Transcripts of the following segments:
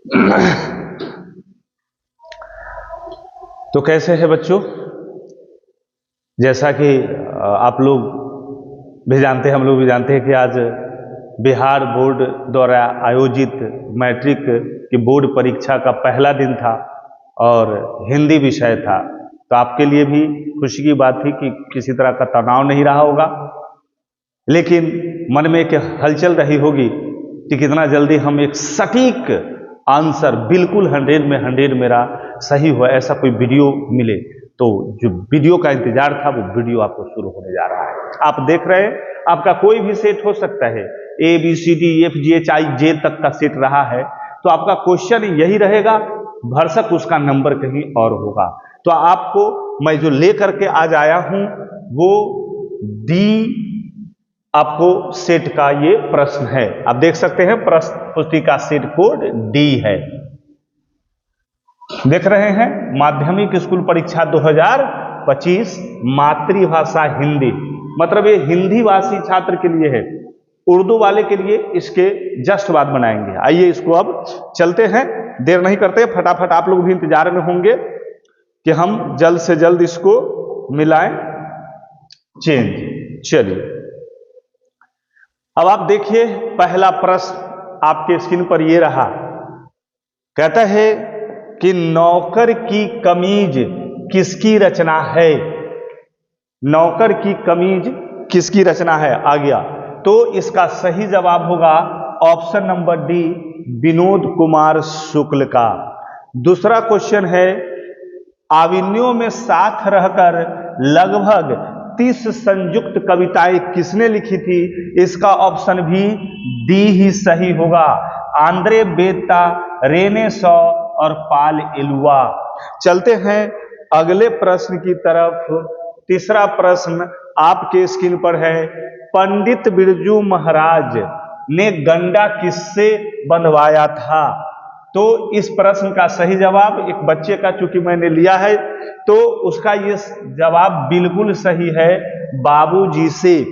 तो कैसे है बच्चों, जैसा कि आप लोग भी जानते हैं, हम लोग भी जानते हैं कि आज बिहार बोर्ड द्वारा आयोजित मैट्रिक की बोर्ड परीक्षा का पहला दिन था और हिंदी विषय था। तो आपके लिए भी खुशी की बात थी कि किसी तरह का तनाव नहीं रहा होगा, लेकिन मन में एक हलचल रही होगी कि कितना जल्दी हम एक सटीक आंसर, बिल्कुल 100 में 100 मेरा सही हो, ऐसा कोई वीडियो मिले। तो जो वीडियो का इंतजार था वो वीडियो आपको शुरू होने जा रहा है। आप देख रहे हैं, आपका कोई भी सेट हो सकता है, ABCDEFGHI तक का सेट रहा है, तो आपका क्वेश्चन यही रहेगा, भरसक उसका नंबर कहीं और होगा। तो आपको मैं जो लेकर के आज आया हूं वो डी आपको सेट का ये प्रश्न है। आप देख सकते हैं प्रश्न पुस्तिका सेट कोड डी है। देख रहे हैं, माध्यमिक स्कूल परीक्षा 2025 मातृभाषा हिंदी, मतलब ये हिंदी भाषी छात्र के लिए है। उर्दू वाले के लिए इसके जस्ट बाद बनाएंगे। आइए इसको अब चलते हैं, देर नहीं करते, फटाफट आप लोग भी इंतजार में होंगे कि हम जल्द से जल्द इसको मिलाएं चेंज। चलिए अब आप देखिए, पहला प्रश्न आपके स्क्रीन पर ये रहा। कहता है कि नौकर की कमीज किसकी रचना है? नौकर की कमीज किसकी रचना है? आ गया। तो इसका सही जवाब होगा option number D, Vinod Kumar Shukla का। दूसरा क्वेश्चन है, आविन्यों में साथ रहकर लगभग 30 संयुक्त कविताएं किसने लिखी थी? इसका ऑप्शन भी डी ही सही होगा, आंद्रे बेता, रेने शॉ और पाल एलुआ। चलते हैं अगले प्रश्न की तरफ। तीसरा प्रश्न आपके स्क्रीन पर है, पंडित बिरजू महाराज ने गंडा किससे बंधवाया था? तो इस प्रश्न का सही जवाब, एक बच्चे का चूंकि मैंने लिया है तो उसका ये जवाब बिल्कुल सही है, बाबूजी से।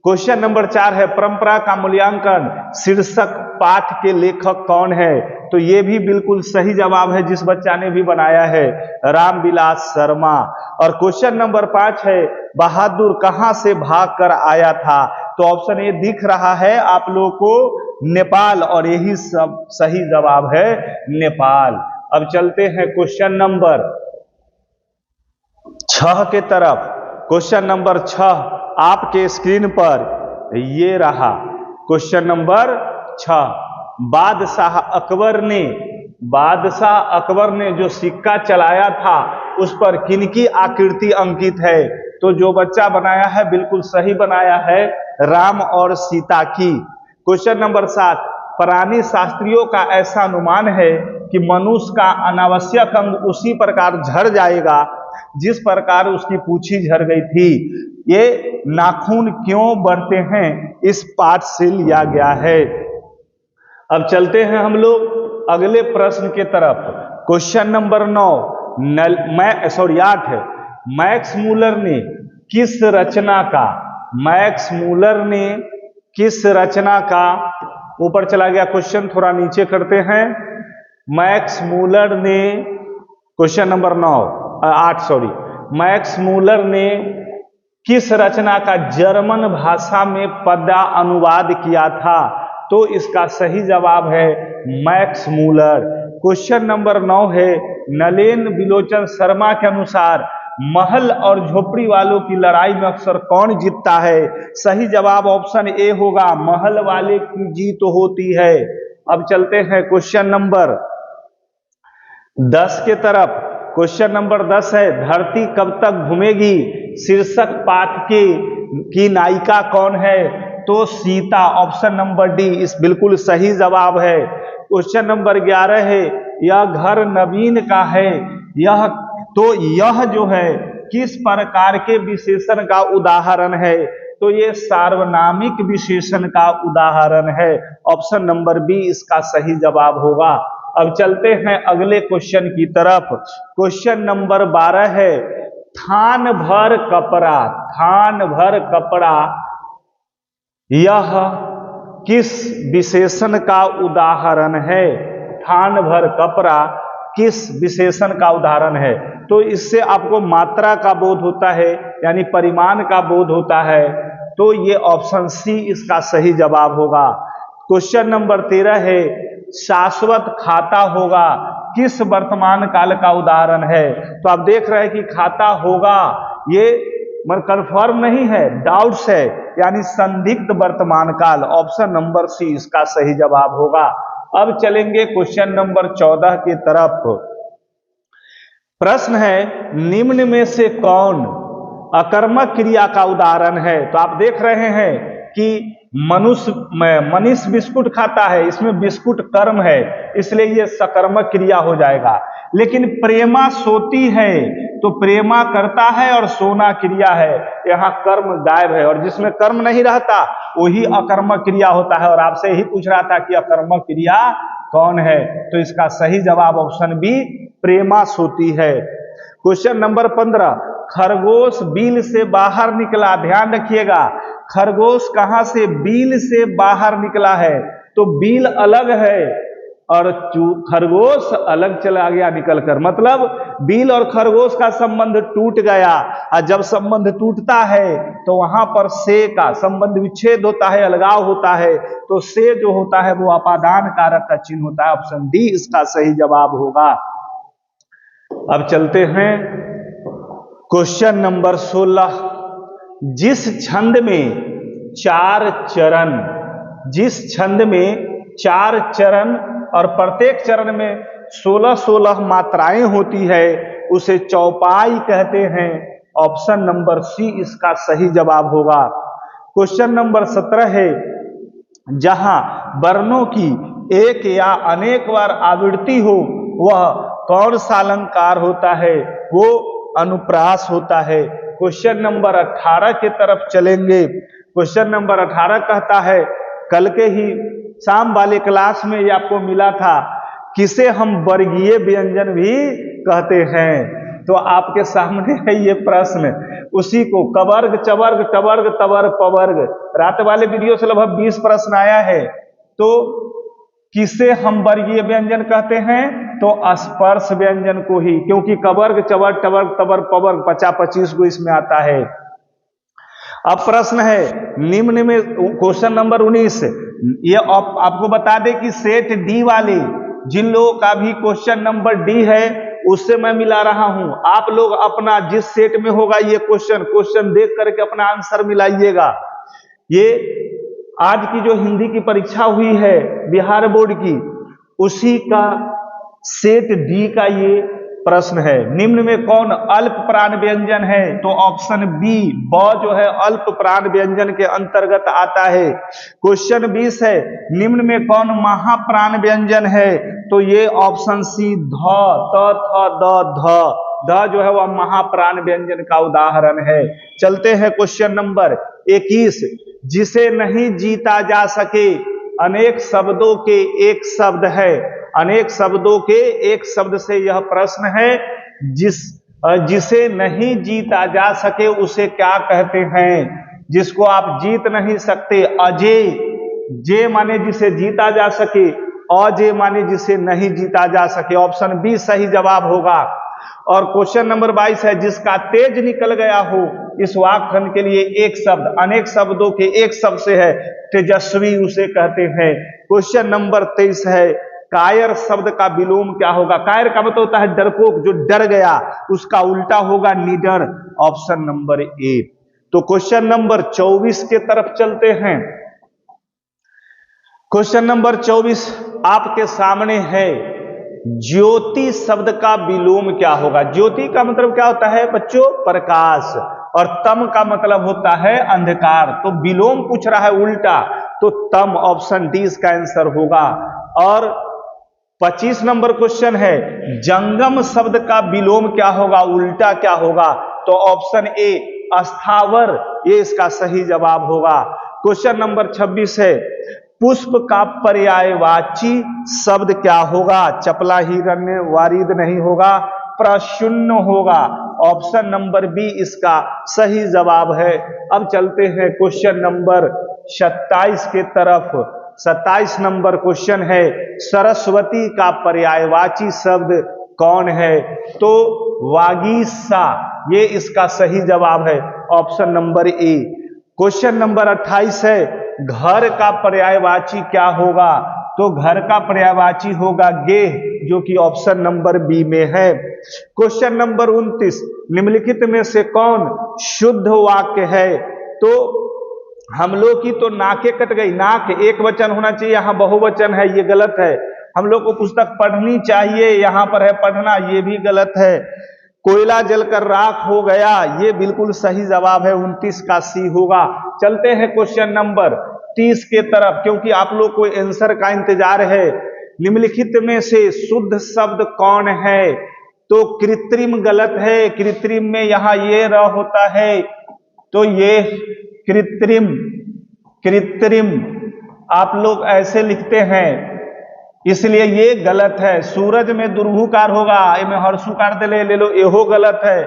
क्वेश्चन नंबर 4 है, परंपरा का मूल्यांकन शीर्षक पाठ के लेखक कौन है? तो ये भी बिल्कुल सही जवाब है, जिस बच्चा ने भी बनाया है, रामविलास शर्मा। और क्वेश्चन नंबर 5 है, बहादुर कहां से भाग कर आया था? तो ऑप्शन ए दिख रहा है आप लोगों को, नेपाल, और यही सब सही जवाब है, नेपाल। अब चलते हैं क्वेश्चन नंबर 6 के तरफ। क्वेश्चन नंबर 6 आपके स्क्रीन पर ये रहा। क्वेश्चन नंबर 6, बादशाह अकबर ने जो सिक्का चलाया था उस पर किनकी आकृति अंकित है? तो जो बच्चा बनाया है बिल्कुल सही बनाया है, राम और सीता की। क्वेश्चन नंबर 7, प्राणी शास्त्रियों का ऐसा अनुमान है कि मनुष्य का अनावश्यक अंग उसी प्रकार झड़ जाएगा जिस प्रकार उसकी पूंछी झड़ गई थी। ये नाखून क्यों बढ़ते हैं? इस पाठ से लिया गया है। अब चलते हैं हम लोग अगले प्रश्न के तरफ। क्वेश्चन नंबर 8 है, मैक्स मूलर ने किस रचना का, ऊपर चला गया क्वेश्चन, थोड़ा नीचे करते हैं। मैक्स मूलर ने, क्वेश्चन नंबर 8 मैक्स मूलर ने किस रचना का जर्मन भाषा में पद्य अनुवाद किया था? तो इसका सही जवाब है मैक्स मूलर। क्वेश्चन नंबर 9 है, नलेन बिलोचन शर्मा के अनुसार महल और झोपड़ी वालों की लड़ाई में अक्सर कौन जीतता है? सही जवाब ऑप्शन ए होगा, महल वाले की जीत होती है। अब चलते हैं क्वेश्चन नंबर 10 के तरफ। क्वेश्चन नंबर 10 है, धरती कब तक घूमेगी शीर्षक पाठ की नायिका कौन है? तो सीता, ऑप्शन नंबर डी इस बिल्कुल सही जवाब है। क्वेश्चन नंबर 11 है, यह घर नवीन का है, यह जो है किस प्रकार के विशेषण का उदाहरण है? तो ये सार्वनामिक विशेषण का उदाहरण है, ऑप्शन नंबर बी इसका सही जवाब होगा। अब चलते हैं अगले क्वेश्चन की तरफ। क्वेश्चन नंबर 12 है, थान भर कपड़ा यह किस विशेषण का उदाहरण है? थान भर कपड़ा किस विशेषण का उदाहरण है? तो इससे आपको मात्रा का बोध होता है, यानी परिमाण का बोध होता है। तो ये ऑप्शन सी इसका सही जवाब होगा। क्वेश्चन नंबर 13 है, शाश्वत खाता होगा किस वर्तमान काल का उदाहरण है? तो आप देख रहे हैं कि खाता होगा ये कंफर्म नहीं है, डाउट्स है, यानी संदिग्ध वर्तमान काल। ऑप्शन नंबर सी इसका सही जवाब होगा। अब चलेंगे क्वेश्चन नंबर 14 की तरफ। प्रश्न है, निम्न में से कौन अकर्मक क्रिया का उदाहरण है? तो आप देख रहे हैं कि मनीष बिस्कुट खाता है, इसमें बिस्कुट कर्म है, इसलिए ये सकर्मक क्रिया हो जाएगा। लेकिन प्रेमा सोती है, तो प्रेमा करता है और सोना क्रिया है, यहाँ कर्म गायब है, और जिसमें कर्म नहीं रहता वही अकर्मक क्रिया होता है। और आपसे ही पूछ रहा था कि अकर्मक क्रिया कौन है? तो इसका सही जवाब ऑप्शन बी प्रेमा सोती है। क्वेश्चन नंबर 15, खरगोश बिल से बाहर निकला। ध्यान रखिएगा, खरगोश कहां से? बिल से बाहर निकला है, तो बिल अलग है और खरगोश अलग चला गया निकलकर, मतलब बिल और खरगोश का संबंध टूट गया। और जब संबंध टूटता है तो वहां पर से का संबंध विच्छेद होता है, अलगाव होता है, तो से जो होता है वो अपादान कारक का चिन्ह होता है। ऑप्शन डी इसका सही जवाब होगा। अब चलते हैं क्वेश्चन नंबर 16, जिस छंद में 4 चरण, जिस छंद में 4 चरण और प्रत्येक चरण में 16-16 मात्राएं होती है उसे चौपाई कहते हैं। ऑप्शन नंबर सी इसका सही जवाब होगा। क्वेश्चन नंबर 17 है, जहां वर्णों की एक या अनेक बार आवृत्ति हो वह कौन सा अलंकार होता है? वो अनुप्रास होता है। क्वेश्चन नंबर 18 की तरफ चलेंगे। क्वेश्चन नंबर 18 कहता है, कल के ही शाम वाले क्लास में ये आपको मिला था, किसे हम वर्गीय व्यंजन भी कहते हैं। तो आपके सामने है ये प्रश्न, उसी को कवर्ग, चवर्ग, टवर्ग, तवर्ग, पवर्ग, रात वाले वीडियो से लगभग 20 प्रश्न आया है। तो किसे हम वर्गीय व्यंजन कहते हैं? तो स्पर्श व्यंजन को ही, क्योंकि कवर्ग, चवर्ग, टवर्ग, तवर्ग, पवर्ग 50-25 को इसमें आता है। अब प्रश्न है, निम्न में क्वेश्चन नंबर 19, ये आपको बता दें कि सेट डी वाले जिन लोगों का भी क्वेश्चन नंबर डी है उससे मैं मिला रहा हूं। आप लोग अपना जिस सेट में होगा ये क्वेश्चन देख करके अपना आंसर मिलाइएगा। ये आज की जो हिंदी की परीक्षा हुई है बिहार बोर्ड की, उसी का सेट डी का ये प्रश्न है। निम्न में कौन अल्प प्राण व्यंजन है? तो ऑप्शन बी ब जो है अल्प प्राण व्यंजन के अंतर्गत आता है। क्वेश्चन 20 है, निम्न में कौन महाप्राण व्यंजन है? तो ये ऑप्शन सी ध, त, थ, द जो है वह महाप्राण व्यंजन का उदाहरण है। चलते हैं क्वेश्चन नंबर 21, जिसे नहीं जीता जा सके, अनेक शब्दों के एक शब्द है। अनेक शब्दों के एक शब्द से यह प्रश्न है, जिसे नहीं जीता जा सके उसे क्या कहते हैं? जिसको आप जीत नहीं सकते, अजेय। जे माने जिसे जीता जा सके, अजेय माने जिसे नहीं जीता जा सके। ऑप्शन बी सही जवाब होगा। और क्वेश्चन नंबर 22 है, जिसका तेज निकल गया हो, इस वाक्यखंड के लिए एक शब्द, अनेक शब्दों के एक शब्द से है, तेजस्वी उसे कहते हैं। क्वेश्चन नंबर 23 है, कायर शब्द का विलोम क्या होगा? कायर का मतलब होता है डरपोक, जो डर गया, उसका उल्टा होगा निडर। Option number A. तो क्वेश्चन नंबर 24 के तरफ चलते हैं। क्वेश्चन नंबर 24 आपके सामने है, ज्योति शब्द का विलोम क्या होगा? ज्योति का मतलब क्या होता है बच्चों? प्रकाश। और तम का मतलब होता है अंधकार। तो विलोम पूछ रहा है उल्टा, तो तम। ऑप्शन डी इसका आंसर होगा। और 25 नंबर क्वेश्चन है, जंगम शब्द का विलोम क्या होगा, उल्टा क्या होगा? तो ऑप्शन ए अस्थावर, ये इसका सही जवाब होगा। क्वेश्चन नंबर 26 है, पुष्प का पर्यायवाची शब्द क्या होगा? चपला, हिरण्य, वारिद नहीं होगा, प्रशुन्न होगा। ऑप्शन नंबर बी इसका सही जवाब है। अब चलते हैं क्वेश्चन नंबर 27 के तरफ। 27 नंबर क्वेश्चन है, सरस्वती का पर्यायवाची शब्द कौन है? तो वागीसा, ये इसका सही जवाब है, option number A. Question number 28 है, घर का पर्यायवाची क्या होगा? तो घर का पर्यायवाची होगा गेह, जो कि ऑप्शन नंबर बी में है। क्वेश्चन नंबर 29, निम्नलिखित में से कौन शुद्ध वाक्य है? तो हम लोग की तो नाके कट गई, नाक एक वचन होना चाहिए, यहां बहुवचन है, ये गलत है। हम लोग को पुस्तक पढ़नी चाहिए, यहां पर है पढ़ना, ये भी गलत है। कोयला जलकर राख हो गया, ये बिल्कुल सही जवाब है, 29 का सी होगा। चलते हैं क्वेश्चन नंबर 30 के तरफ, क्योंकि आप लोग को आंसर का इंतजार है। निम्नलिखित में से शुद्ध शब्द कौन है? तो कृत्रिम गलत है, कृत्रिम में यहां ये र होता है, तो ये कृत्रिम, कृत्रिम आप लोग ऐसे लिखते हैं, इसलिए ये गलत है। सूरज में दुर्भुकार होगा, में हर्षुकार दे ले लो, एहो गलत है।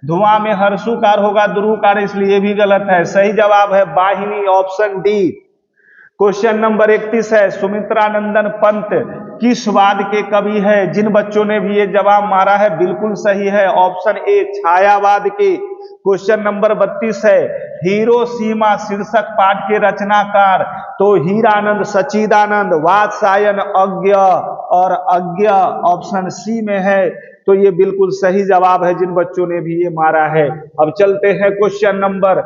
धुआं में हर्षुकार होगा, दुर्भुकार, इसलिए भी गलत है। सही जवाब है वाहिनी, ऑप्शन डी। क्वेश्चन नंबर 31 है, सुमित्रानंदन पंत किस वाद के कवि है? जिन बच्चों ने भी ये जवाब मारा है बिल्कुल सही है, ऑप्शन ए, छायावाद के। क्वेश्चन नंबर 32 है, हिरोशिमा शीर्षक पाठ के रचनाकार? तो हीरानंद, सच्चिदानंद, वात्सायन, अज्ञ और अज्ञ, ऑप्शन सी में है। तो ये बिल्कुल सही जवाब है, जिन बच्चों ने भी ये मारा है। अब चलते हैं क्वेश्चन नंबर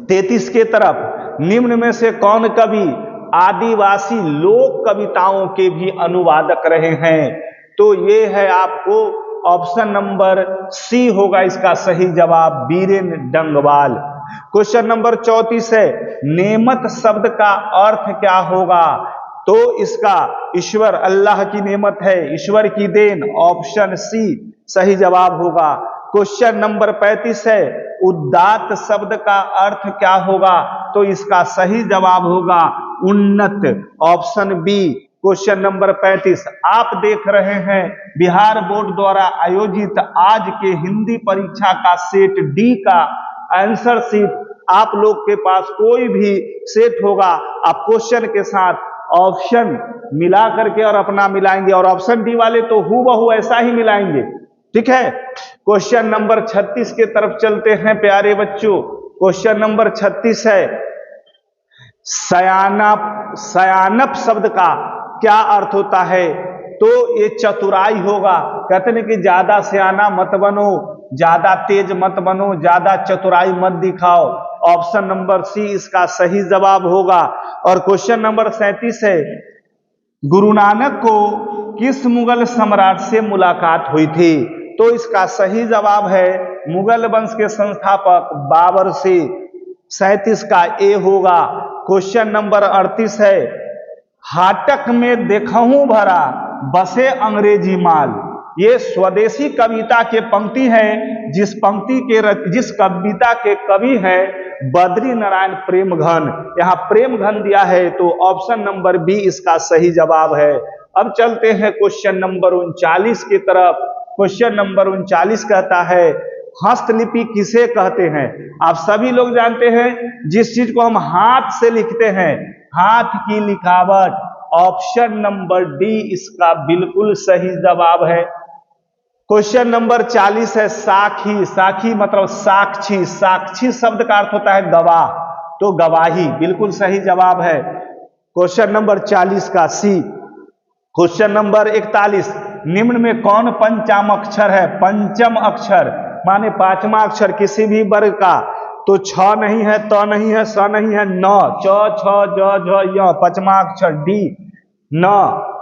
33 के तरफ। निम्न में से कौन कवि आदिवासी लोक कविताओं के भी अनुवादक रहे हैं? तो ये है आपको ऑप्शन नंबर सी होगा इसका सही जवाब, बीरेन डंगवाल। क्वेश्चन नंबर 34 है, नेमत शब्द का अर्थ क्या होगा? तो इसका ईश्वर, अल्लाह की नेमत है, ईश्वर की देन, ऑप्शन सी सही जवाब होगा। क्वेश्चन नंबर 35 है, उदात्त शब्द का अर्थ क्या होगा? तो इसका सही जवाब होगा उन्नत, ऑप्शन बी। क्वेश्चन नंबर 35, आप देख रहे हैं बिहार बोर्ड द्वारा आयोजित आज के हिंदी परीक्षा का सेट डी का आंसर शीट। आप लोग के पास कोई भी सेट होगा, आप क्वेश्चन के साथ ऑप्शन मिला करके और अपना मिलाएंगे, और ऑप्शन डी वाले तो हूबहू ऐसा ही मिलाएंगे, ठीक है। क्वेश्चन नंबर 36 के तरफ चलते हैं प्यारे बच्चों। क्वेश्चन नंबर 36 है, सयानप, सयानप शब्द का क्या अर्थ होता है? तो ये चतुराई होगा। कहते हैं कि ज्यादा सयाना मत बनो, ज्यादा तेज मत बनो, ज्यादा चतुराई मत दिखाओ, ऑप्शन नंबर सी इसका सही जवाब होगा। और क्वेश्चन नंबर 37 है, गुरु नानक को किस मुगल सम्राट से मुलाकात हुई थी? तो इसका सही जवाब है मुगल वंश के संस्थापक बाबर से, 37 का ए होगा। क्वेश्चन नंबर 38 है, हाटक में देखहूं भरा बसे अंग्रेजी माल। ये स्वदेशी कविता के पंक्ति है, जिस कविता के कवि हैं बद्री नारायण प्रेमघन। यहाँ प्रेमघन दिया है, तो ऑप्शन नंबर बी इसका सही जवाब है। अब चलते हैं क्वेश्चन नंबर 39 की तरफ। क्वेश्चन नंबर 39 कहता है, हस्तलिपि किसे कहते हैं? आप सभी लोग जानते हैं, जिस चीज को हम हाथ से लिखते हैं, हाथ की लिखावट, ऑप्शन नंबर डी इसका बिल्कुल सही जवाब है। क्वेश्चन नंबर 40 है, साखी, साखी मतलब साक्षी, साक्षी शब्द का अर्थ होता है गवाह, तो गवाही बिल्कुल सही जवाब है, क्वेश्चन नंबर 40 का सी। क्वेश्चन नंबर 41, निम्न में कौन पंचम अक्षर है? पंचम अक्षर माने पांचवा अक्षर किसी भी वर्ग का। तो छ नहीं है, त नहीं है, स नहीं है, न, च, छ, ज, झ, य, पांचवा अक्षर डी, न,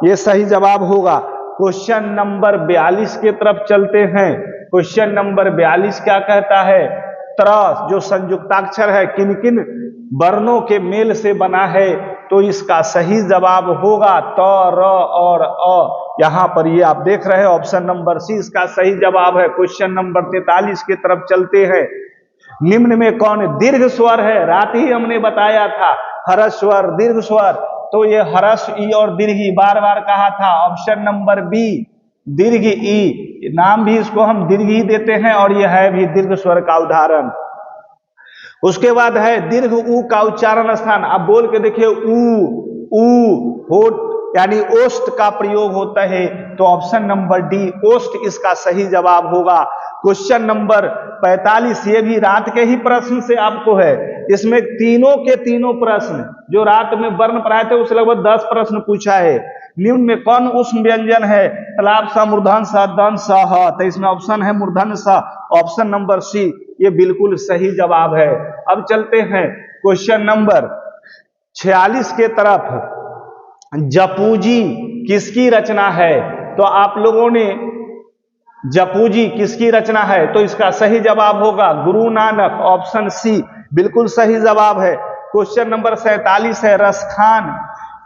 ये सही जवाब होगा। क्वेश्चन नंबर 42 के तरफ चलते हैं। क्वेश्चन नंबर 42 क्या कहता है? त्र जो संयुक्ताक्षर है किन किन वर्णों के मेल से बना है? तो इसका सही जवाब होगा त, र और अ। यहां पर ये आप देख रहे हैं, ऑप्शन नंबर सी इसका सही जवाब है। क्वेश्चन नंबर 43 की तरफ चलते हैं। निम्न में कौन दीर्घ स्वर है? रात ही हमने बताया था, हर्ष स्वर, दीर्घ स्वर। तो ये हर्ष ई और दीर्घ ई बार बार कहा था, ऑप्शन नंबर बी दीर्घ ई, नाम भी इसको हम दीर्घ ही देते हैं, और यह है भी दीर्घ स्वर का उदाहरण। उसके बाद है दीर्घ ऊ का उच्चारण स्थान, आप बोल के देखिए ऊ होठ यानी ओष्ठ का प्रयोग होता है, तो ऑप्शन नंबर डी ओष्ठ इसका सही जवाब होगा। क्वेश्चन नंबर 45, ये भी रात के ही प्रश्न से आपको है। इसमें तीनों के तीनों प्रश्न जो रात में वर्ण पढ़ाए थे उससे लगभग 10 प्रश्न पूछा है। निम्न में कौन उष्म व्यंजन है? तालाब सा, मूर्धन सा, दंत सा, ह, तो इसमें ऑप्शन है मूर्धन सा, ऑप्शन नंबर सी ये बिल्कुल सही जवाब है। अब चलते हैं क्वेश्चन नंबर 46 के तरफ। जपूजी किसकी रचना है? तो आप लोगों ने जपूजी किसकी रचना है, तो इसका सही जवाब होगा गुरु नानक, ऑप्शन सी बिल्कुल सही जवाब है। क्वेश्चन नंबर 47 है रसखान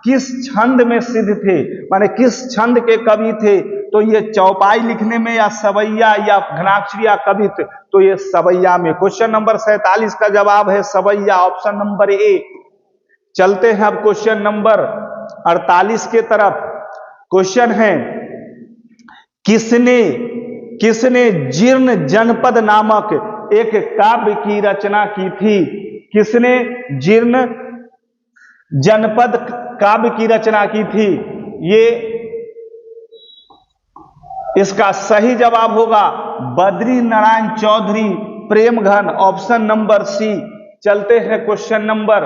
किस छंद में सिद्ध थे, माने किस छंद के कवि थे? तो ये चौपाई लिखने में या सवैया या घनाक्षरी या कवित्व, तो ये सवैया में। क्वेश्चन नंबर 47 का जवाब है सवैया, ऑप्शन नंबर ए। चलते हैं अब क्वेश्चन नंबर 48 के तरफ। क्वेश्चन है किसने जीर्ण जनपद नामक एक काव्य की रचना की थी? किसने जीर्ण जनपद काव्य की रचना की थी? ये इसका सही जवाब होगा Badri Narayan Chaudhary Premghan, option number C. चलते हैं क्वेश्चन नंबर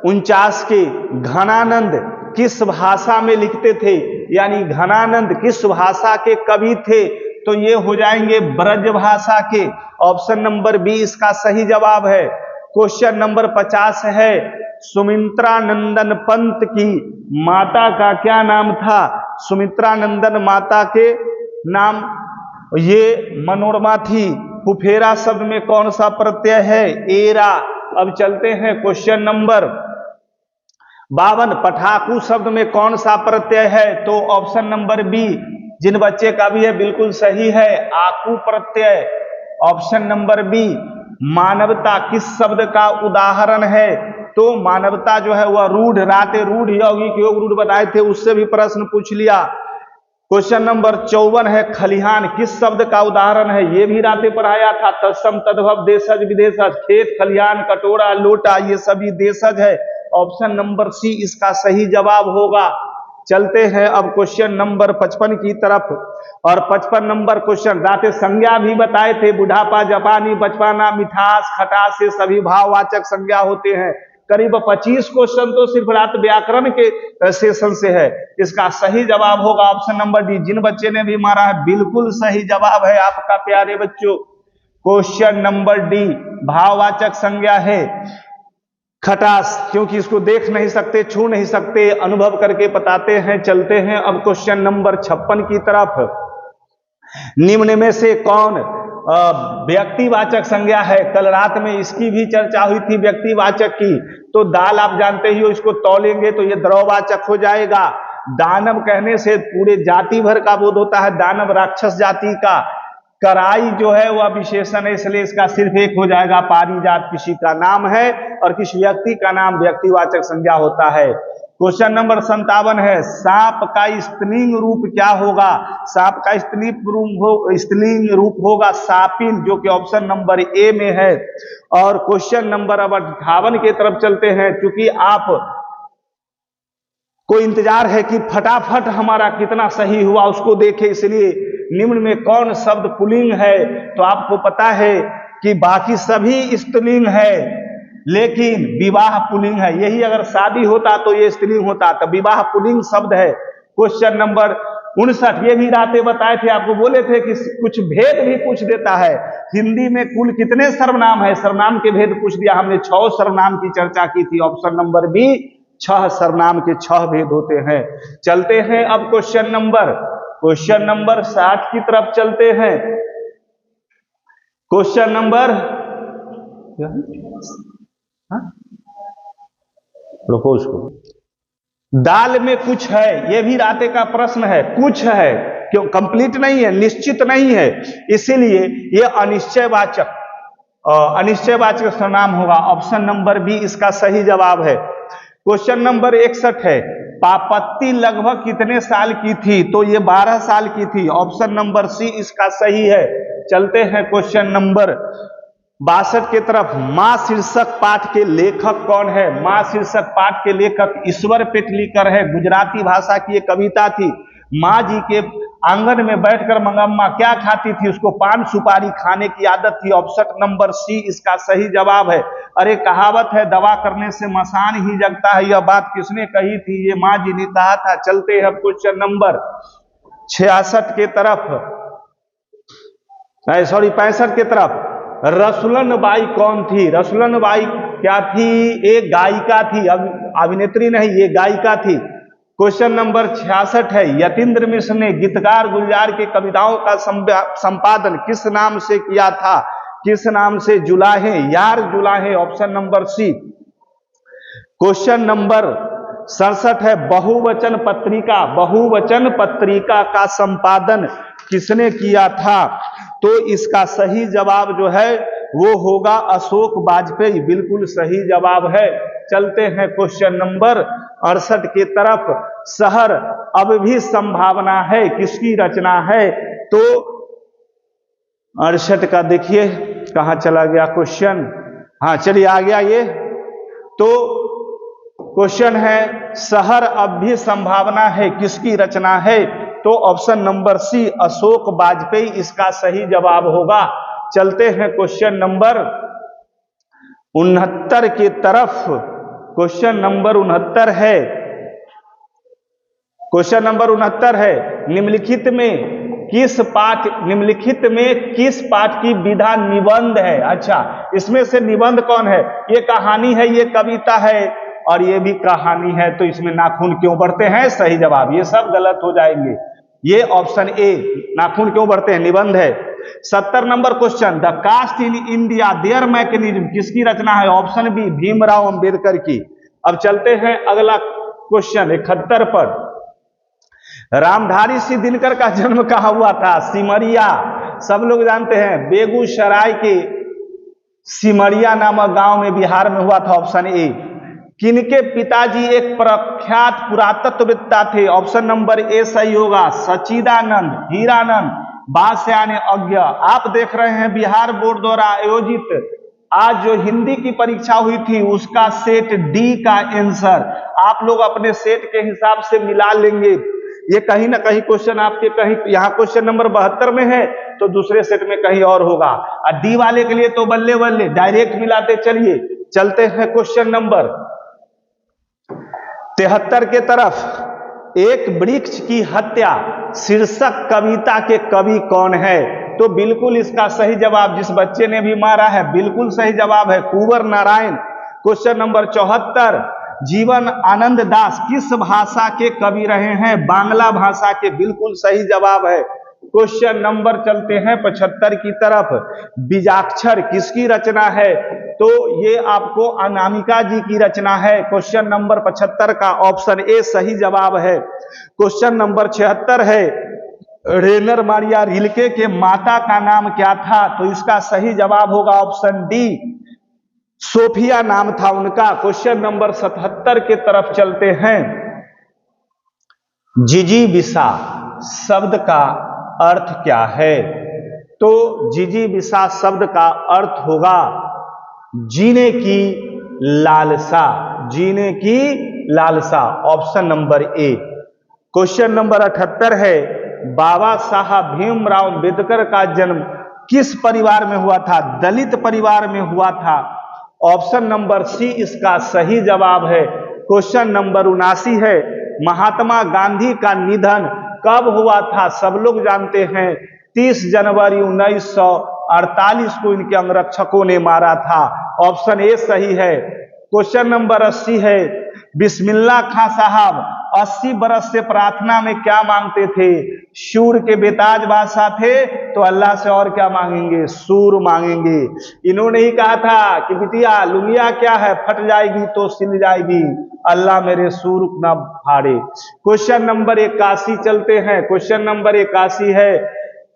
49 के। घनानंद किस भाषा में लिखते थे, यानी घनानंद किस भाषा के कवि थे? तो ये हो जाएंगे ब्रज भाषा के, ऑप्शन नंबर बी इसका सही जवाब है। क्वेश्चन नंबर 50 है सुमित्रा नंदन पंत की माता का क्या नाम था? सुमित्रा नंदन माता के नाम ये मनोरमा थी। फुफेरा शब्द में कौन सा प्रत्यय है? एरा। अब चलते हैं क्वेश्चन नंबर 52। पठाकू शब्द में कौन सा प्रत्यय है? तो ऑप्शन नंबर बी जिन बच्चे का भी है बिल्कुल सही है, आकू प्रत्यय, ऑप्शन नंबर बी। मानवता किस शब्द का उदाहरण है? तो मानवता जो है वह रूढ़, राते रूढ़, यौगिक योग रूढ़ बताए थे, उससे भी प्रश्न पूछ लिया। क्वेश्चन नंबर 54 है खलिहान किस शब्द का उदाहरण है? ये भी राते पढ़ाया था। तत्सम तद्भव देशज विदेशज, खेत खलिहान कटोरा लोटा ये सभी देशज है, ऑप्शन नंबर सी इसका सही जवाब होगा। चलते हैं अब क्वेश्चन नंबर 55 की तरफ। और 55 नंबर क्वेश्चन राते संज्ञा भी बताए थे, बुढ़ापा, जापानी, बचपना, मिठास, खटास ये सभी भाववाचक संज्ञा होते हैं। करीब 25 क्वेश्चन तो सिर्फ रात व्याकरण के सेशन से है। इसका सही जवाब होगा ऑप्शन नंबर डी। जिन बच्चे ने भी मारा है बिल्कुल सही जवाब है आपका प्यारे बच्चों। क्वेश्चन नंबर डी भाववाचक संज्ञा है खटास, क्योंकि इसको देख नहीं सकते, छू नहीं सकते, अनुभव करके बताते हैं। चलते हैं अब क्वेश्चन नंबर 56 की तरफ। निम्न में से कौन व्यक्तिवाचक संज्ञा है? कल रात में इसकी भी चर्चा हुई थी व्यक्तिवाचक की। तो दाल आप जानते ही हो, इसको तौलेंगे तो ये द्रववाचक हो जाएगा। दानव कहने से पूरे जाति भर का बोध होता है, दानव राक्षस जाति का। कराई जो है वह विशेषण है, इसलिए इसका सिर्फ एक हो जाएगा। पारिजात किसी का नाम है और किसी व्यक्ति का नाम व्यक्तिवाचक संज्ञा होता है। क्वेश्चन नंबर 57 है सांप का स्त्रीलिंग रूप क्या होगा? सांप का स्त्रीलिंग रूप होगा सापिन, जो कि ऑप्शन नंबर ए में है। और क्वेश्चन नंबर अब 58 की तरफ चलते हैं। क्योंकि आप को इंतजार है कि फटाफट हमारा कितना सही हुआ उसको देखे, इसलिए निम्न में कौन शब्द पुल्लिंग है? तो आपको पता है कि बाकी सभी स्त्रीलिंग है, लेकिन विवाह पुल्लिंग है। यही अगर शादी होता तो ये स्त्रीलिंग होता, तो विवाह पुल्लिंग शब्द है। क्वेश्चन नंबर 59 ये भी रातें बताए थे, आपको बोले थे कि कुछ भेद भी पूछ देता है। हिंदी में कुल कितने सर्वनाम है? सर्वनाम के भेद पूछ दिया हमने। 6 सर्वनाम की चर्चा की थी, ऑप्शन नंबर बी 6 सर्वनाम के 6 भेद होते हैं। चलते हैं अब क्वेश्चन नंबर 60 की तरफ चलते हैं। क्वेश्चन नंबर दाल में कुछ है, यह भी राते का प्रश्न है। कुछ है क्यों? कंप्लीट नहीं है, निश्चित नहीं है, इसीलिए यह अनिश्चयवाचक सर्वनाम होगा। ऑप्शन नंबर बी इसका सही जवाब है। क्वेश्चन नंबर 61 है पापत्ती लगभग कितने साल की थी? तो ये 12 साल की थी, ऑप्शन नंबर सी इसका सही है। चलते हैं क्वेश्चन नंबर 62 के तरफ मां शीर्षक पाठ के लेखक कौन है? मां शीर्षक पाठ के लेखक ईश्वर पेटलीकर है। गुजराती भाषा की एक कविता थी। माँ जी के आंगन में बैठकर मंगम्मा क्या खाती थी? उसको पान सुपारी खाने की आदत थी। ऑप्शन नंबर सी इसका सही जवाब है। अरे कहावत है दवा करने से मसान ही जगता है, यह बात किसने कही थी? ये माँ जी ने कहा था। चलते हैं क्वेश्चन नंबर 66 के तरफ, सॉरी 65 के तरफ। रसुलन बाई कौन थी? रसुलन बाई क्या थी? एक गायिका थी, अभिनेत्री नहीं, ये गायिका थी। क्वेश्चन नंबर 66 है, यतीन्द्र मिश्र ने गीतकार गुलजार की कविताओं का संपादन किस नाम से किया था? किस नाम से? जुलाहे, यार जुलाहे, option number C. Question number 67 है, बहुवचन पत्रिका, बहुवचन पत्रिका का संपादन किसने किया था? तो इसका सही जवाब जो है वो होगा अशोक वाजपेयी, बिल्कुल सही जवाब है। चलते हैं क्वेश्चन नंबर 68 की तरफ। शहर अब भी संभावना है किसकी रचना है? तो 68 का देखिए कहां चला गया क्वेश्चन। हाँ चलिए आ गया ये। तो क्वेश्चन है शहर अब भी संभावना है किसकी रचना है? तो option number C Ashok Vajpayee इसका सही जवाब होगा। चलते हैं क्वेश्चन नंबर 69 की तरफ। क्वेश्चन नंबर 69 है, क्वेश्चन नंबर 69 है, निम्नलिखित में किस पाठ की विधा निबंध है? अच्छा, इसमें से निबंध कौन है? ये कहानी है, ये कविता है और ये भी कहानी है। तो इसमें नाखून क्यों बढ़ते हैं? सही जवाब। ये सब गलत हो जाएंगे। ये ऑप्शन ए, नाखून क्यों बढ़ते हैं, निबंध है। 70 number question, the caste in India their mechanism किसकी रचना है? ऑप्शन बी, भीमराव अंबेडकर की। अब चलते हैं अगला क्वेश्चन 71 पर। रामधारी सिंह दिनकर का जन्म कहां हुआ था? सिमरिया, सब लोग जानते हैं, बेगूसराय के सिमरिया नामक गांव में बिहार में हुआ था। Option A. किनके पिताजी एक प्रख्यात पुरातत्ववेत्ता थे? ऑप्शन नंबर ए सही होगा, सच्चिदानंद, हीरानंद, बादशाह अज्ञ। आप देख रहे हैं बिहार बोर्ड द्वारा आयोजित आज जो हिंदी की परीक्षा हुई थी उसका सेट डी का आंसर आप लोग अपने सेट के हिसाब से मिला लेंगे। ये कहीं ना कहीं क्वेश्चन आपके कहीं यहाँ क्वेश्चन नंबर 72 में है तो दूसरे सेट में कहीं और होगा। और डी वाले के लिए तो बल्ले बल्ले डायरेक्ट मिलाते चलिए। चलते हैं क्वेश्चन नंबर 73 के तरफ। एक वृक्ष की हत्या शीर्षक कविता के कवि कौन है? तो बिल्कुल इसका सही जवाब, जिस बच्चे ने भी मारा है बिल्कुल सही जवाब है, कुंवर नारायण। क्वेश्चन नंबर 74, जीवन आनंद दास किस भाषा के कवि रहे हैं? बांग्ला भाषा के, बिल्कुल सही जवाब है। क्वेश्चन नंबर चलते हैं 75 की तरफ। बीजाक्षर किसकी रचना है? तो ये आपको अनामिका जी की रचना है। क्वेश्चन नंबर 75 का ऑप्शन ए सही जवाब है। क्वेश्चन नंबर 76 है, रेनर मारिया रिल्के के माता का नाम क्या था? तो इसका सही जवाब होगा ऑप्शन डी, सोफिया नाम था उनका। क्वेश्चन नंबर 77 के तरफ चलते हैं। जिजीविषा शब्द का अर्थ क्या है? तो जिजीविषा शब्द का अर्थ होगा जीने की लालसा, जीने की लालसा, option number A. Question number 78 है, बाबा साहब भीमराव अंबेडकर का जन्म किस परिवार में हुआ था? दलित परिवार में हुआ था। ऑप्शन नंबर सी इसका सही जवाब है। क्वेश्चन नंबर 79 है, महात्मा गांधी का निधन कब हुआ था? सब लोग जानते हैं 30 जनवरी 1948 को इनके अंगरक्षकों ने मारा था। ऑप्शन ए सही है। क्वेश्चन नंबर 80 है, बिस्मिल्लाह खां साहब 80 बरस से प्रार्थना में क्या मांगते थे? सूर के बेताज बादशाह थे तो अल्लाह से और क्या मांगेंगे? सूर मांगेंगे। इन्होंने ही कहा था कि बिटिया लुंगिया क्या है, फट जाएगी तो सिल जाएगी, अल्लाह मेरे सूर ना फाड़े। क्वेश्चन नंबर 81 चलते हैं। क्वेश्चन नंबर 81 है,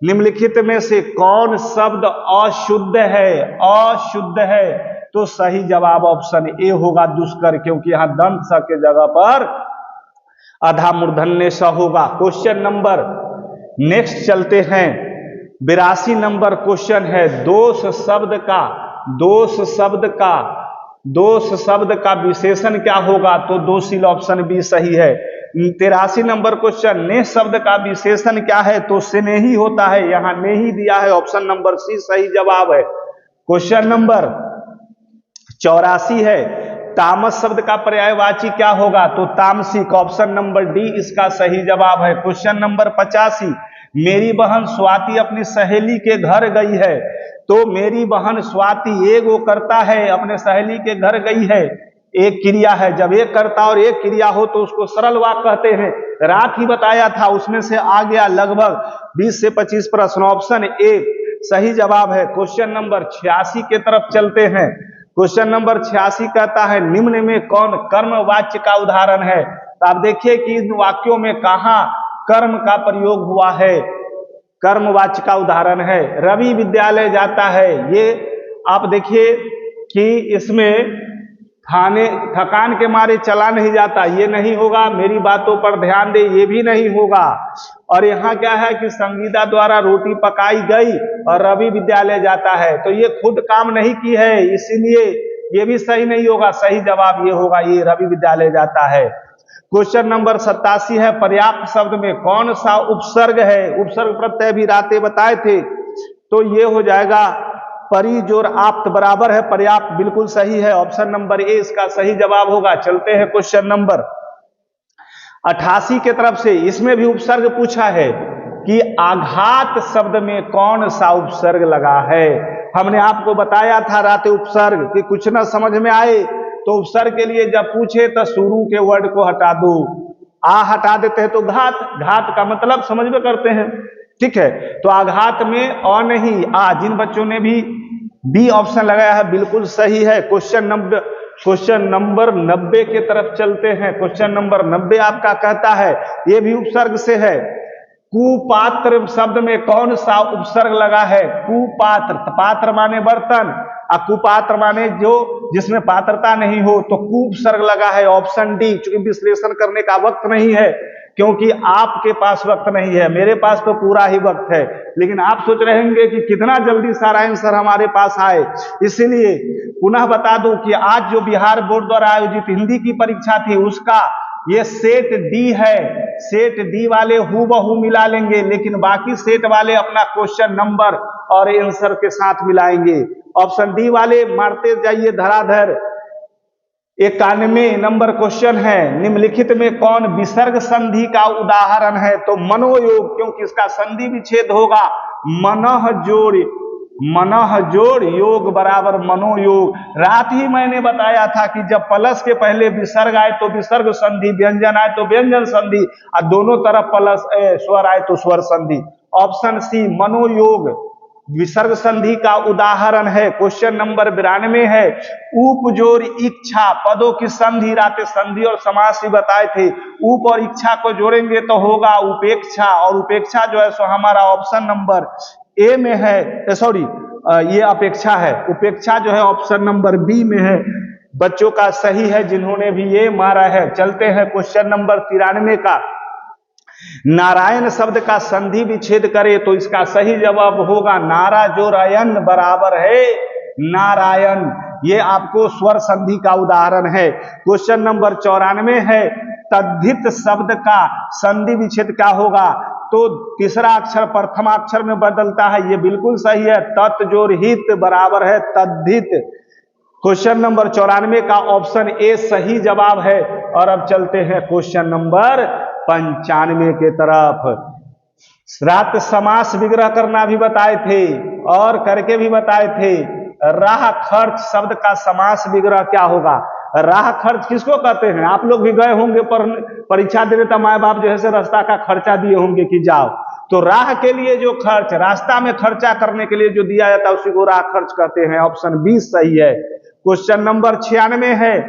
निम्नलिखित में से कौन शब्द अशुद्ध है? अशुद्ध है तो सही जवाब ऑप्शन ए होगा, दुष्कर, क्योंकि यहां दंत स के जगह पर आधा मूर्धन्य स होगा। क्वेश्चन नंबर नेक्स्ट चलते हैं। 82 नंबर क्वेश्चन है, दोष शब्द का दोष शब्द का विशेषण क्या होगा, तो दोषील ऑप्शन बी सही है। 83 नंबर क्वेश्चन, ने शब्द का विशेषण क्या है, तो स्नेही होता है, यहाँ नेही दिया है, ऑप्शन नंबर सी सही जवाब है। क्वेश्चन नंबर 84 है, तामस शब्द का पर्यायवाची क्या होगा, तो तामसिक, ऑप्शन नंबर डी इसका सही जवाब है। क्वेश्चन नंबर 85, मेरी बहन स्वाति अपनी सहेली के घर गई है, तो मेरी बहन स्वाति एक वो करता है, अपने सहेली के घर गई है, एक क्रिया है। जब एक कर्ता और एक क्रिया हो तो उसको सरल वाक्य कहते हैं। रात ही बताया था, उसमें से आ गया लगभग 20 से 25 प्रश्न, ऑप्शन ए सही जवाब है। क्वेश्चन नंबर 86 के तरफ चलते हैं। क्वेश्चन नंबर 86 कहता है, निम्न में कौन कर्म वाच्य का उदाहरण है। तो आप देखिए कि इन वाक्यों में कहां कर्म का प्रयोग हुआ है, कर्म वाच्य का उदाहरण है। रवि विद्यालय जाता है, ये आप देखिए कि इसमें थकान के मारे चला नहीं जाता, ये नहीं होगा। मेरी बातों पर ध्यान दे, ये भी नहीं होगा। और यहाँ क्या है कि संगीता द्वारा रोटी पकाई गई और रवि विद्यालय जाता है, तो ये खुद काम नहीं की है, इसीलिए ये भी सही नहीं होगा। सही जवाब ये होगा, ये रवि विद्यालय जाता है। क्वेश्चन नंबर 87 है, पर्याप्त शब्द में कौन सा उपसर्ग है। उपसर्ग प्रत्यय भी राते बताए थे, तो ये हो जाएगा परि जोर आप्त बराबर है पर्याप्त, बिल्कुल सही है, ऑप्शन नंबर ए इसका सही जवाब होगा। चलते हैं क्वेश्चन नंबर 88 के तरफ से। इसमें भी उपसर्ग पूछा है कि आघात शब्द में कौन सा उपसर्ग लगा है। हमने आपको बताया था राते उपसर्ग कि कुछ ना समझ में आए तो उपसर्ग के लिए जब पूछे तो शुरू के वर्ड को हटा दो। आ हटा देते हैं तो घात का मतलब समझ में करते हैं, ठीक है। तो आघात में अ नहीं आ, जिन बच्चों ने भी बी ऑप्शन लगाया है बिल्कुल सही है। क्वेश्चन नंबर 90 के तरफ चलते हैं। क्वेश्चन नंबर 90 आपका कहता है, ये भी उपसर्ग से है, कुपात्र शब्द में कौन सा उपसर्ग लगा है। कुपात्र, पात्र माने बर्तन, कुपात्र माने जो जिसमें पात्रता नहीं हो, तो कुपसर्ग लगा है, ऑप्शन डी। चूंकि विश्लेषण करने का वक्त नहीं है, क्योंकि आपके पास वक्त नहीं है, मेरे पास तो पूरा ही वक्त है, लेकिन आप सोच रहे होंगे कि कितना जल्दी सारा आंसर हमारे पास आए। इसलिए पुनः बता दूं कि आज जो बिहार बोर्ड द्वारा आयोजित हिंदी की परीक्षा थी, उसका ये सेट डी है। सेट डी वाले हूबहू मिला लेंगे, लेकिन बाकी सेट वाले अपना क्वेश्चन नंबर और आंसर के साथ मिलाएंगे। ऑप्शन डी वाले मारते जाइए धराधर। 91 नंबर क्वेश्चन है, निम्नलिखित में कौन विसर्ग संधि का उदाहरण है। तो मनोयोग, क्योंकि इसका संधि विच्छेद होगा। मनः जोड़ योग बराबर मनोयोग। रात ही मैंने बताया था कि जब प्लस के पहले विसर्ग आए तो विसर्ग संधि, व्यंजन आए तो व्यंजन संधि, और दोनों तरफ प्लस स्वर आए तो स्वर संधि। ऑप्शन सी मनोयोग विसर्ग संधि का उदाहरण है। क्वेश्चन नंबर 92 है, उपजोर इच्छा पदों की संधि। राते संधि और समास ही बताए थे। उप और इच्छा को जोड़ेंगे तो होगा उपेक्षा, और उपेक्षा जो है सो हमारा ऑप्शन नंबर ए में है, सॉरी ये अपेक्षा है। उपेक्षा जो है ऑप्शन नंबर बी में है। बच्चों का सही है जिन्होंने भी ये मारा है। चलते हैं क्वेश्चन नंबर 93 का। नारायण शब्द का संधि विच्छेद करे तो इसका सही जवाब होगा नारा जो रायन बराबर है नारायण। ये आपको स्वर संधि का उदाहरण है। क्वेश्चन नंबर 94 है, तद्धित शब्द का संधि विच्छेद क्या होगा। तो तीसरा अक्षर प्रथमाक्षर में बदलता है, ये बिल्कुल सही है। तत् जोड़ हित बराबर है तद्धित। क्वेश्चन नंबर 94 का ऑप्शन ए सही जवाब है। और अब चलते हैं क्वेश्चन नंबर 95 के तरफ। रात समास विग्रह करना भी बताए थे और करके भी बताए थे। राह खर्च शब्द का समास विग्रह क्या होगा। राह खर्च किसको कहते हैं। आप लोग भी गए होंगे परीक्षा देने, तो माए बाप जो है रास्ता का खर्चा दिए होंगे कि जाओ, तो राह के लिए जो खर्च, रास्ता में खर्चा करने के लिए जो दिया जाता है उसी को राह खर्च कहते हैं। ऑप्शन बी सही है। क्वेश्चन नंबर 96 है,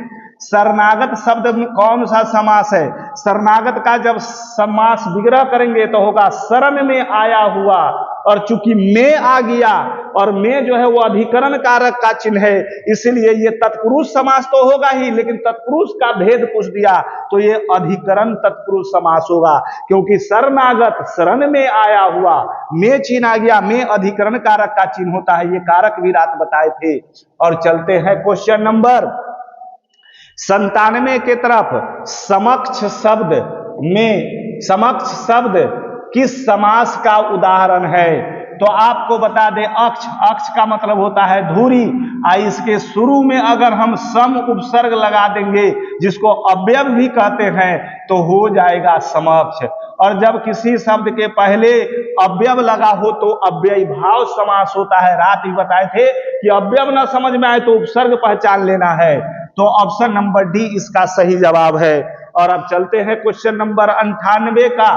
शरणागत शब्द में कौन सा समास है। शरणागत का जब समास विग्रह करेंगे तो होगा शरण में आया हुआ। और चूंकि में आ गया और में जो है वो अधिकरण कारक का चिन्ह है, इसलिए ये तत्पुरुष समास तो होगा ही, लेकिन तत्पुरुष का भेद पूछ दिया तो ये अधिकरण तत्पुरुष समास होगा, क्योंकि शरणागत शरण में आया हुआ, में चिन्ह आ गया, में अधिकरण कारक का चिन्ह होता है, ये कारक भी रात बताए थे। और चलते हैं क्वेश्चन नंबर 97 के तरफ। समक्ष शब्द में, समक्ष शब्द किस समास का उदाहरण है? तो आपको बता दें, अक्ष, अक्ष का मतलब होता है धुरी, इसके शुरू में अगर हम सम उपसर्ग लगा देंगे जिसको अव्यय भी कहते हैं तो हो जाएगा समक्ष। और जब किसी शब्द के पहले अव्यय लगा हो तो अव्ययी भाव समास होता है। रात ही बताए थे कि अव्यय ना समझ में आए तो उपसर्ग पहचान लेना है, तो ऑप्शन नंबर डी इसका सही जवाब है। और अब चलते हैं क्वेश्चन नंबर 98 का।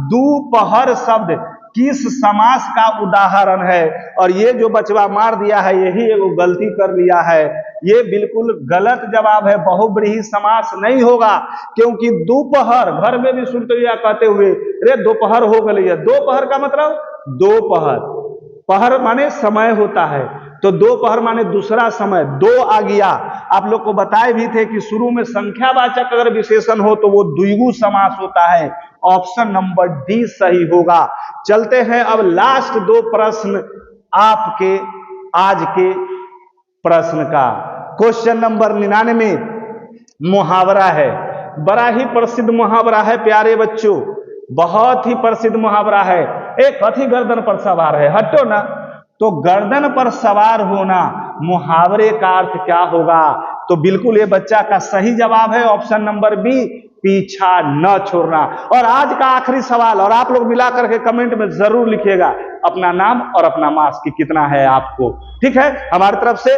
दोपहर शब्द किस समास का उदाहरण है? और ये जो बचवा मार दिया है यही एगो गलती कर लिया है, ये बिल्कुल गलत जवाब है। बहुब्रीहि समास नहीं होगा, क्योंकि दोपहर घर में भी सुनते हुए कहते हुए रे दोपहर हो गई है। दोपहर का मतलब दोपहर, पहर माने समय होता है, तो दोपहर माने दूसरा समय, दो आ गया। आप लोग को बताए भी थे कि शुरू में संख्यावाचक अगर विशेषण हो तो वो द्विगु समास होता है। ऑप्शन नंबर डी सही होगा। चलते हैं अब लास्ट दो प्रश्न आपके आज के प्रश्न का। क्वेश्चन नंबर 99 मुहावरा है, बड़ा ही प्रसिद्ध मुहावरा है प्यारे बच्चों, बहुत ही प्रसिद्ध मुहावरा है। एक हाथी गर्दन पर सवार है, हटो ना, तो गर्दन पर सवार होना मुहावरे का अर्थ क्या होगा? तो बिल्कुल ये बच्चा का सही जवाब है ऑप्शन नंबर बी, पीछा न छोड़ना। और आज का आखिरी सवाल, और आप लोग मिला करके कमेंट में जरूर लिखिएगा अपना नाम और अपना मार्क्स कि कितना है आपको, ठीक है? हमारी तरफ से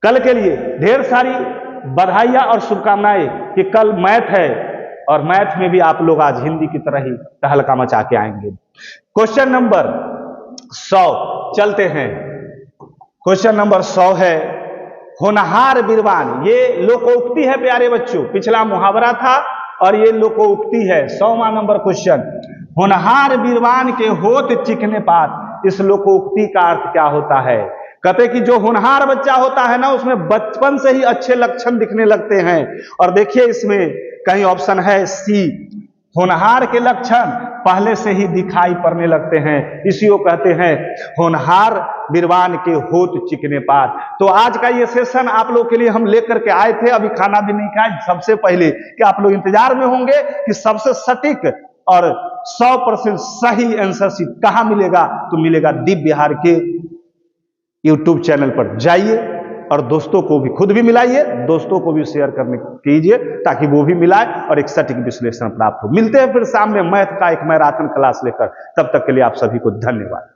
कल के लिए ढेर सारी बधाइयां और शुभकामनाएं कि कल मैथ है और मैथ में भी आप लोग आज हिंदी की तरह ही तहलका मचा के आएंगे। क्वेश्चन नंबर 100 चलते हैं। क्वेश्चन नंबर 100 है होनहार बीरवान। ये लोकोक्ति है प्यारे बच्चों, पिछला मुहावरा था और ये लोकोक्ति है। 100वां नंबर क्वेश्चन, होनहार बीरवान के होत चिकने पात, इस लोकोक्ति का अर्थ क्या होता है? कहते कि जो होनहार बच्चा होता है ना उसमें बचपन से ही अच्छे लक्षण दिखने लगते हैं। और देखिए इसमें कहीं ऑप्शन है सी, होनहार के लक्षण पहले से ही दिखाई पड़ने लगते हैं, इसी को कहते हैं होनहार बीरवान के होत चिकने पात। तो आज का ये सेशन आप लोग के लिए हम लेकर के आए थे, अभी खाना भी नहीं खाए। सबसे पहले कि आप लोग इंतजार में होंगे कि सबसे सटीक और 100% सही आंसर शीट कहां मिलेगा? तो मिलेगा दीप बिहार के यूट्यूब चैनल पर जाइए और दोस्तों को भी, खुद भी मिलाइए, दोस्तों को भी शेयर करने कीजिए ताकि वो भी मिलाए और एक सटीक विश्लेषण प्राप्त हो। मिलते हैं फिर शाम में मैथ का एक मैराथन क्लास लेकर, तब तक के लिए आप सभी को धन्यवाद।